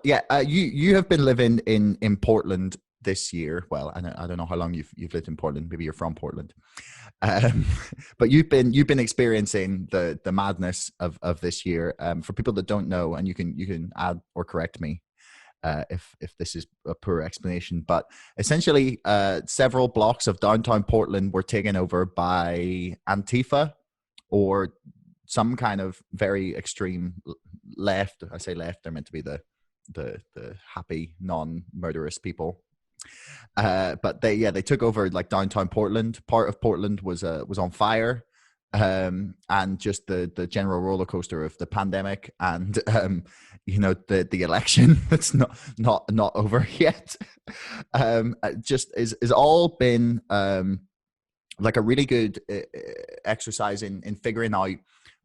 yeah, you have been living in Portland this year. Well, I don't know how long you've lived in Portland. Maybe you're from Portland, um, but you've been experiencing the madness of this year. For people that don't know, and you can add or correct me if this is a poor explanation, but essentially, several blocks of downtown Portland were taken over by Antifa or some kind of very extreme left. I say left; they're meant to be the happy, non-murderous people. But they took over like downtown Portland. Part of Portland was on fire, and just the general roller coaster of the pandemic and the election that's not over yet. Just is all been like a really good exercise in figuring out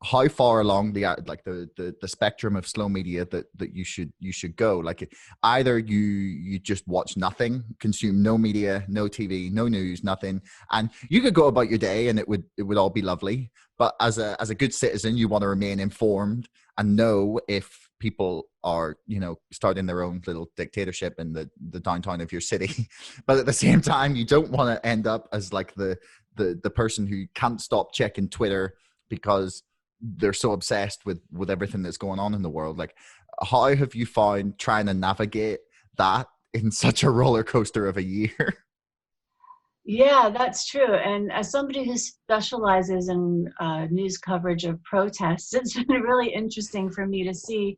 how far along the spectrum of slow media that you should go. Like either you just watch nothing, consume no media, no TV, no news, nothing, and you could go about your day and it would all be lovely. But as a good citizen, you want to remain informed and know if people are starting their own little dictatorship in the downtown of your city. But at the same time, you don't want to end up as like the person who can't stop checking Twitter because they're so obsessed with everything that's going on in the world. Like, how have you found trying to navigate that in such a roller coaster of a year? Yeah, that's true. And as somebody who specializes in news coverage of protests, it's been really interesting for me to see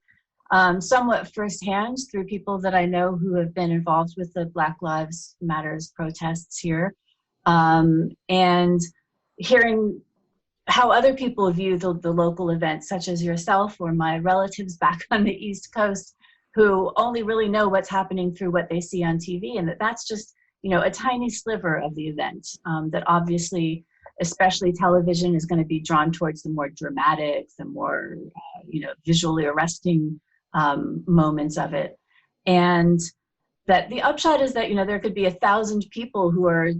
somewhat firsthand through people that I know who have been involved with the Black Lives Matters protests here, and hearing how other people view the local events, such as yourself or my relatives back on the East Coast, who only really know what's happening through what they see on TV, and that's just a tiny sliver of the event. That obviously, especially television, is going to be drawn towards the more dramatic, the more visually arresting moments of it, and that the upshot is that there could be 1,000 people who are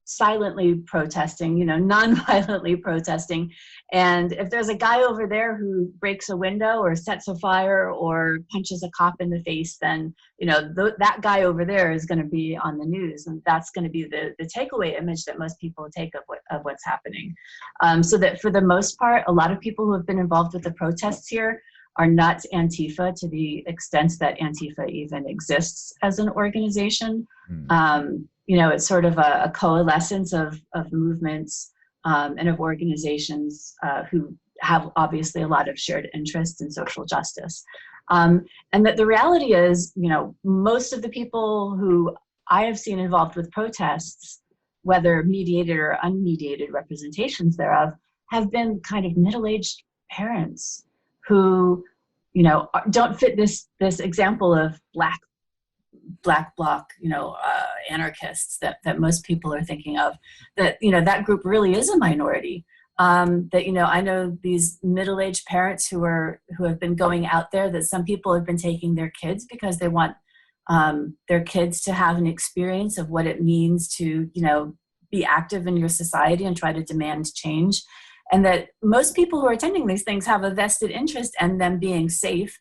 silently protesting, non-violently protesting. And if there's a guy over there who breaks a window or sets a fire or punches a cop in the face, then, that guy over there is going to be on the news. And that's going to be the takeaway image that most people take of what's happening. So that for the most part, a lot of people who have been involved with the protests here are not Antifa to the extent that Antifa even exists as an organization. It's sort of a coalescence of movements and of organizations who have obviously a lot of shared interests in social justice. And that the reality is, most of the people who I have seen involved with protests, whether mediated or unmediated representations thereof, have been kind of middle-aged parents who, don't fit this example of black bloc, anarchists that most people are thinking of. That that group really is a minority. That I know these middle-aged parents who have been going out there. That some people have been taking their kids because they want their kids to have an experience of what it means to be active in your society and try to demand change. And that most people who are attending these things have a vested interest in them being safe,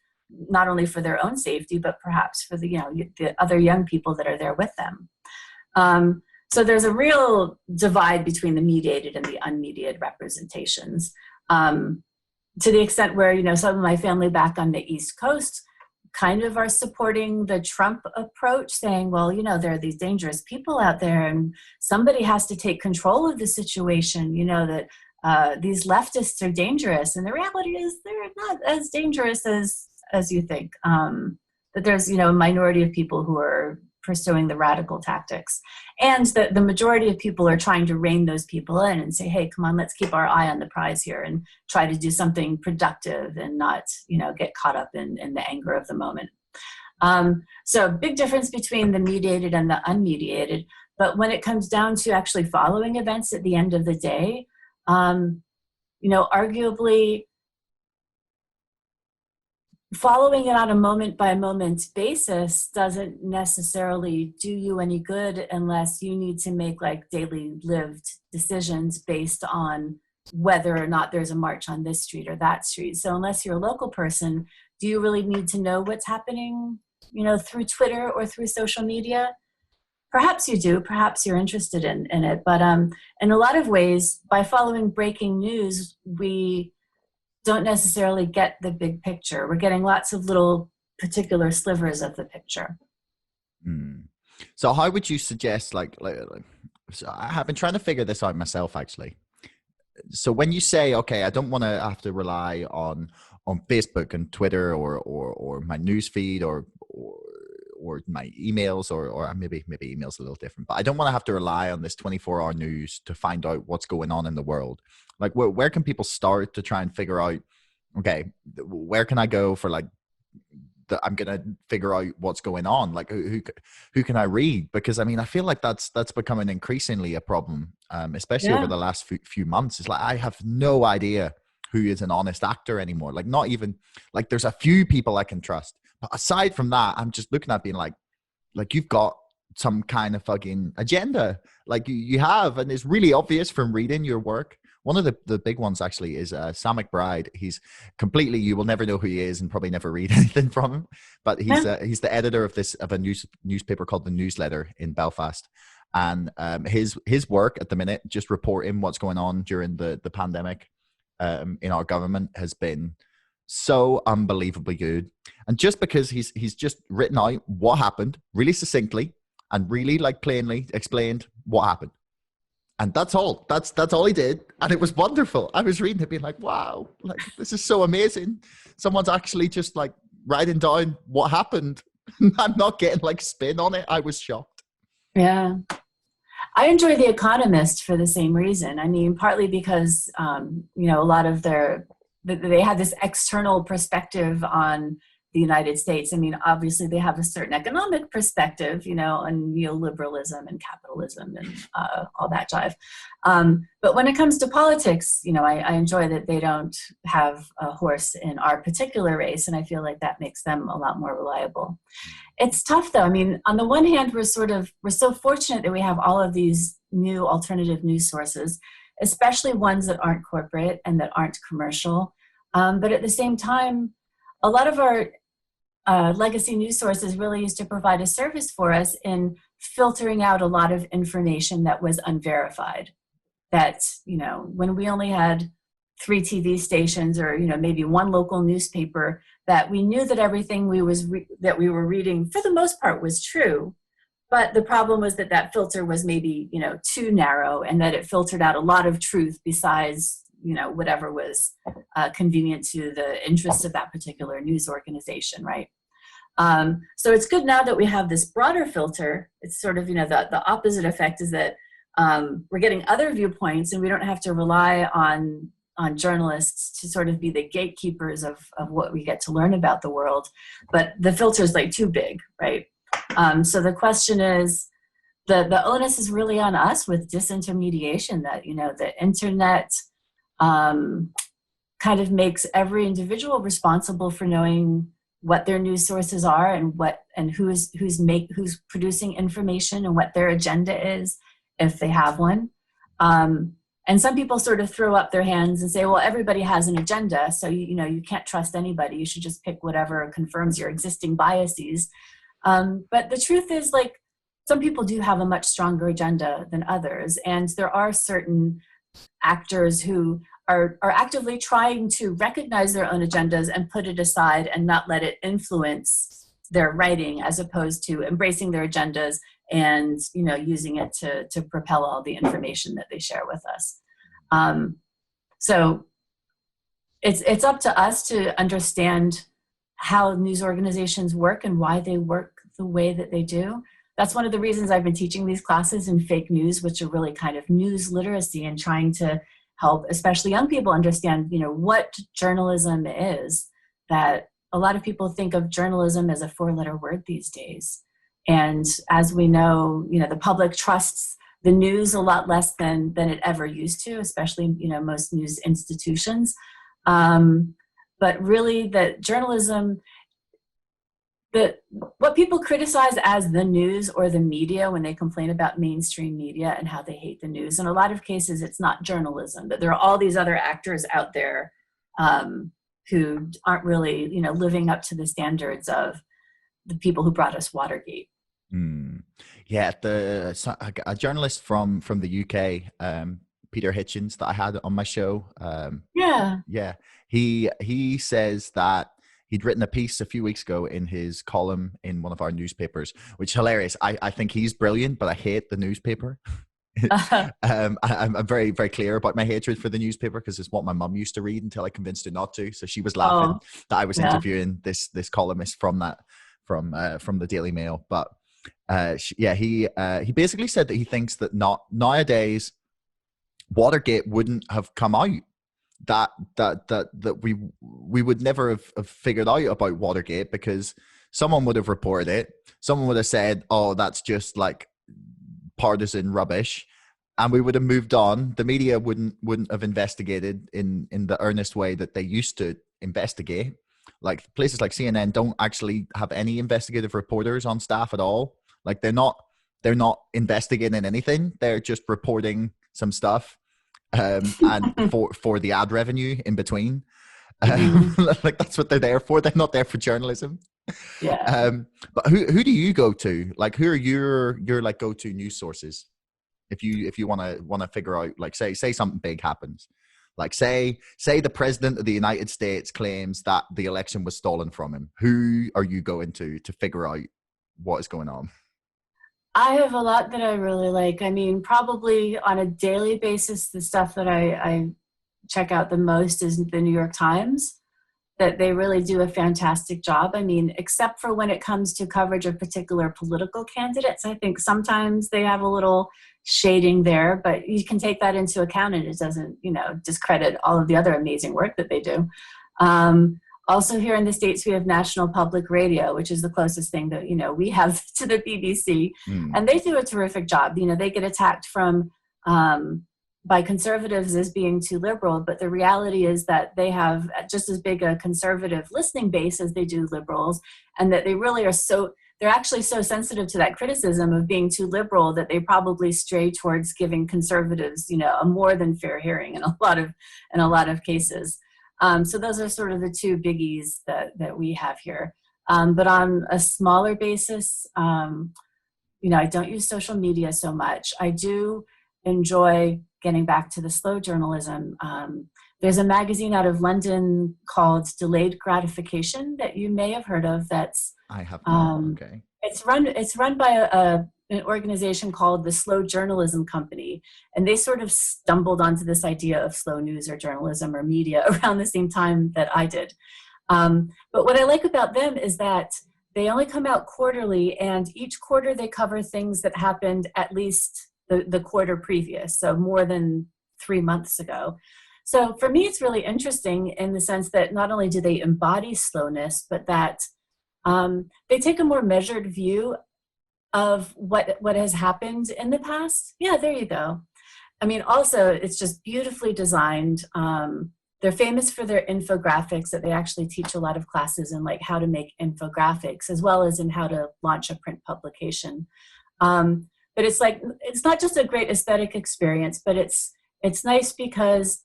not only for their own safety, but perhaps for the other young people that are there with them. So there's a real divide between the mediated and the unmediated representations, to the extent where some of my family back on the East Coast kind of are supporting the Trump approach, saying, well, there are these dangerous people out there and somebody has to take control of the situation, that these leftists are dangerous. And the reality is they're not as dangerous as you think. That there's, a minority of people who are pursuing the radical tactics. And that the majority of people are trying to rein those people in and say, hey, come on, let's keep our eye on the prize here and try to do something productive and not, get caught up in the anger of the moment. So big difference between the mediated and the unmediated. But when it comes down to actually following events at the end of the day, arguably following it on a moment by moment basis doesn't necessarily do you any good unless you need to make like daily lived decisions based on whether or not there's a march on this street or that street. So unless you're a local person, do you really need to know what's happening through Twitter or through social media? Perhaps you do, perhaps you're interested in it. But in a lot of ways, by following breaking news, we don't necessarily get the big picture. We're getting lots of little particular slivers of the picture. So how would you suggest, so I have been trying to figure this out myself, actually. So when you say, okay, I don't want to have to rely on Facebook and Twitter or my news feed or my emails or maybe emails a little different, but I don't want to have to rely on this 24-hour news to find out what's going on in the world. Like where can people start to try and figure out, okay, where can I go for I'm going to figure out what's going on? Like who can I read? Because I mean, I feel like that's becoming increasingly a problem, especially over the last few months. It's like, I have no idea who is an honest actor anymore. Like not even like there's a few people I can trust. But aside from that, I'm just looking at being like you've got some kind of fucking agenda. Like you have, and it's really obvious from reading your work. One of the big ones actually is Sam McBride. He's completely, you will never know who he is and probably never read anything from him. But he's the editor of a newspaper called The Newsletter in Belfast. And his work at the minute, just reporting what's going on during the pandemic in our government, has been so unbelievably good. And just because he's just written out what happened really succinctly and really plainly explained what happened. And that's all. That's all he did. And it was wonderful. I was reading it being like, wow, this is so amazing. Someone's actually just writing down what happened. I'm not getting spin on it. I was shocked. Yeah. I enjoy The Economist for the same reason. I mean, partly because, a lot of they had this external perspective on the United States. I mean, obviously they have a certain economic perspective, on neoliberalism and capitalism and all that jive. But when it comes to politics, I enjoy that they don't have a horse in our particular race, and I feel like that makes them a lot more reliable. It's tough though. I mean, on the one hand, we're so fortunate that we have all of these new alternative news sources, especially ones that aren't corporate and that aren't commercial. But at the same time, a lot of our legacy news sources really used to provide a service for us in filtering out a lot of information that was unverified. That, when we only had 3 TV stations or, maybe one local newspaper, that we knew that everything that we were reading for the most part was true. But the problem was that filter was maybe, too narrow, and that it filtered out a lot of truth besides whatever was convenient to the interests of that particular news organization, right? So it's good now that we have this broader filter. It's sort of, the opposite effect is that we're getting other viewpoints, and we don't have to rely on journalists to sort of be the gatekeepers of what we get to learn about the world. But the filter is too big, right? So the question is, the onus is really on us with disintermediation, that, the internet kind of makes every individual responsible for knowing what their news sources are and who's producing information and what their agenda is, if they have one. And some people sort of throw up their hands and say, well, everybody has an agenda, so you can't trust anybody. You should just pick whatever confirms your existing biases. But the truth is, some people do have a much stronger agenda than others, and there are certain actors who are actively trying to recognize their own agendas and put it aside and not let it influence their writing, as opposed to embracing their agendas and using it to propel all the information that they share with us. So it's up to us to understand how news organizations work and why they work the way that they do. That's one of the reasons I've been teaching these classes in fake news, which are really kind of news literacy, and trying to help especially young people understand, what journalism is. That a lot of people think of journalism as a 4-letter word these days. And as we know, the public trusts the news a lot less than it ever used to, especially, most news institutions. But really that journalism, what people criticize as the news or the media when they complain about mainstream media and how they hate the news, in a lot of cases, it's not journalism, but there are all these other actors out there who aren't really, living up to the standards of the people who brought us Watergate. Hmm. Yeah, a journalist from the UK, Peter Hitchens, that I had on my show. Yeah. Yeah, he says that he'd written a piece a few weeks ago in his column in one of our newspapers, which is hilarious. I think he's brilliant, but I hate the newspaper. I'm very, very clear about my hatred for the newspaper because it's what my mum used to read until I convinced her not to. So she was laughing Oh, that I was yeah. interviewing this columnist from the Daily Mail. But he basically said that he thinks that not nowadays Watergate wouldn't have come out. That we would never have figured out about Watergate because someone would have reported it. Someone would have said, "Oh, that's just like partisan rubbish," and we would have moved on. The media wouldn't have investigated in the earnest way that they used to investigate. Like places like CNN don't actually have any investigative reporters on staff at all. Like they're not investigating anything. They're just reporting some stuff, and for the ad revenue in between. Like that's what they're there for. They're not there for journalism. Yeah. But who do you go to? Like who are your like go to news sources? If you want to figure out, like say something big happens, like say the president of the United States claims that the election was stolen from him. Who are you going to figure out what is going on? I have a lot that I really like. I mean, probably on a daily basis, the stuff that I check out the most is the New York Times, that they really do a fantastic job. I mean, except for when it comes to coverage of particular political candidates, I think sometimes they have a little shading there, but you can take that into account and it doesn't, discredit all of the other amazing work that they do. Also here in the States, we have National Public Radio, which is the closest thing that, we have to the BBC. And they do a terrific job. They get attacked by conservatives as being too liberal, but the reality is that they have just as big a conservative listening base as they do liberals, and that they really they're actually so sensitive to that criticism of being too liberal that they probably stray towards giving conservatives, a more than fair hearing in a lot of cases. So those are sort of the two biggies that we have here. But on a smaller basis, I don't use social media so much. I do enjoy getting back to the slow journalism. There's a magazine out of London called Delayed Gratification that you may have heard of. I have not. Okay. It's run by an organization called the Slow Journalism Company, and they sort of stumbled onto this idea of slow news or journalism or media around the same time that I did. But what I like about them is that they only come out quarterly, and each quarter they cover things that happened at least the quarter previous, so more than 3 months ago. So for me, it's really interesting in the sense that not only do they embody slowness, but that they take a more measured view of what has happened in the past. Yeah, there you go. I mean, also, it's just beautifully designed. They're famous for their infographics, that they actually teach a lot of classes in like how to make infographics, as well as in how to launch a print publication. But it's not just a great aesthetic experience, but it's nice because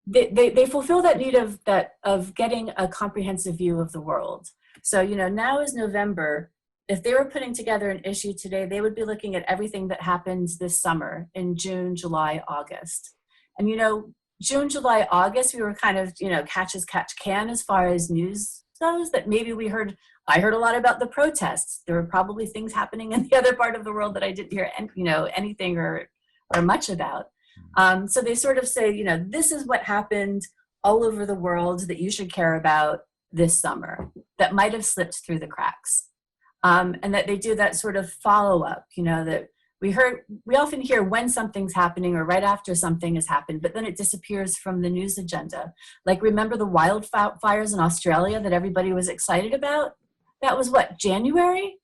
they fulfill that need of getting a comprehensive view of the world. So, now is November. If they were putting together an issue today, they would be looking at everything that happened this summer in June, July, August. And, June, July, August, we were kind of, catch as catch can as far as news goes, that maybe I heard a lot about the protests. There were probably things happening in the other part of the world that I didn't hear, anything or much about. So they sort of say, this is what happened all over the world that you should care about this summer that might have slipped through the cracks. And that they do that sort of follow-up, that we often hear when something's happening or right after something has happened, but then it disappears from the news agenda. Like, remember the wildfires in Australia that everybody was excited about? That was January?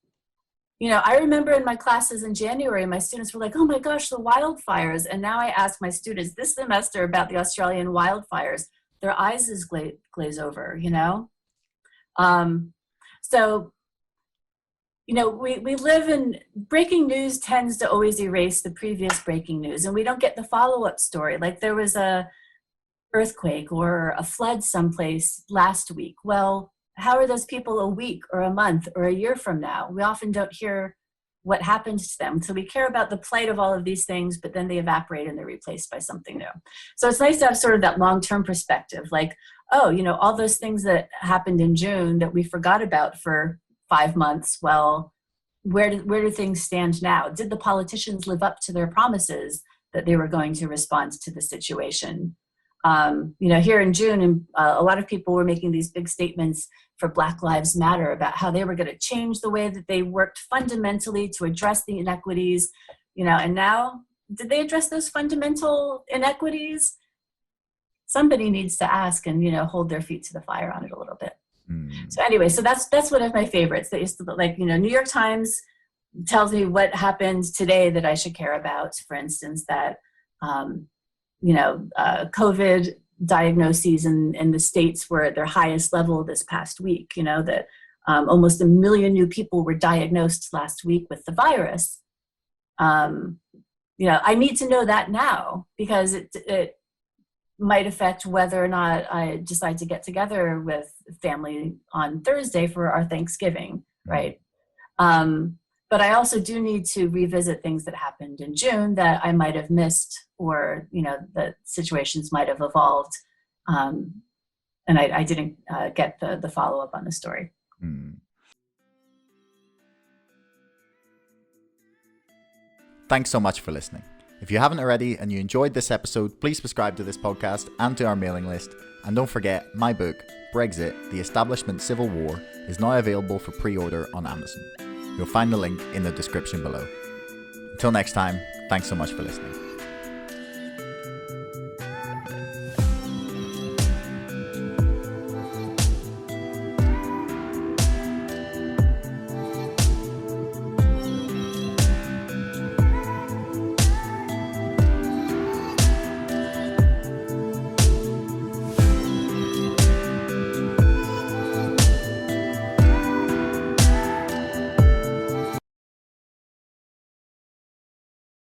I remember in my classes in January, my students were like, oh my gosh, the wildfires. And now I ask my students this semester about the Australian wildfires. Their eyes glaze over, So, we live in, breaking news tends to always erase the previous breaking news, and we don't get the follow-up story. Like, there was a earthquake or a flood someplace last week. Well, how are those people a week or a month or a year from now? We often don't hear what happened to them. So we care about the plight of all of these things, but then they evaporate and they're replaced by something new. So it's nice to have sort of that long-term perspective, like, oh, you know, all those things that happened in June that we forgot about for 5 months, well, where do things stand now? Did the politicians live up to their promises that they were going to respond to the situation? You know, here in June, and a lot of people were making these big statements for Black Lives Matter about how they were going to change the way that they worked fundamentally to address the inequities, you know, and now, did they address those fundamental inequities? Somebody needs to ask and, you know, hold their feet to the fire on it a little bit. So anyway, so that's one of my favorites. That used to, like, you know, New York Times tells me what happened today that I should care about. For instance, that, you know, COVID diagnoses in the States were at their highest level this past week, you know, that almost 1 million new people were diagnosed last week with the virus. You know, I need to know that now, because it might affect whether or not I decide to get together with family on Thursday for our Thanksgiving, right? But I also do need to revisit things that happened in June that I might have missed, or, you know, that situations might have evolved. And I didn't get the follow-up on the story. Thanks so much for listening. If you haven't already and you enjoyed this episode, please subscribe to this podcast and to our mailing list. And don't forget, my book, Brexit, The Establishment Civil War, is now available for pre-order on Amazon. You'll find the link in the description below. Until next time, thanks so much for listening.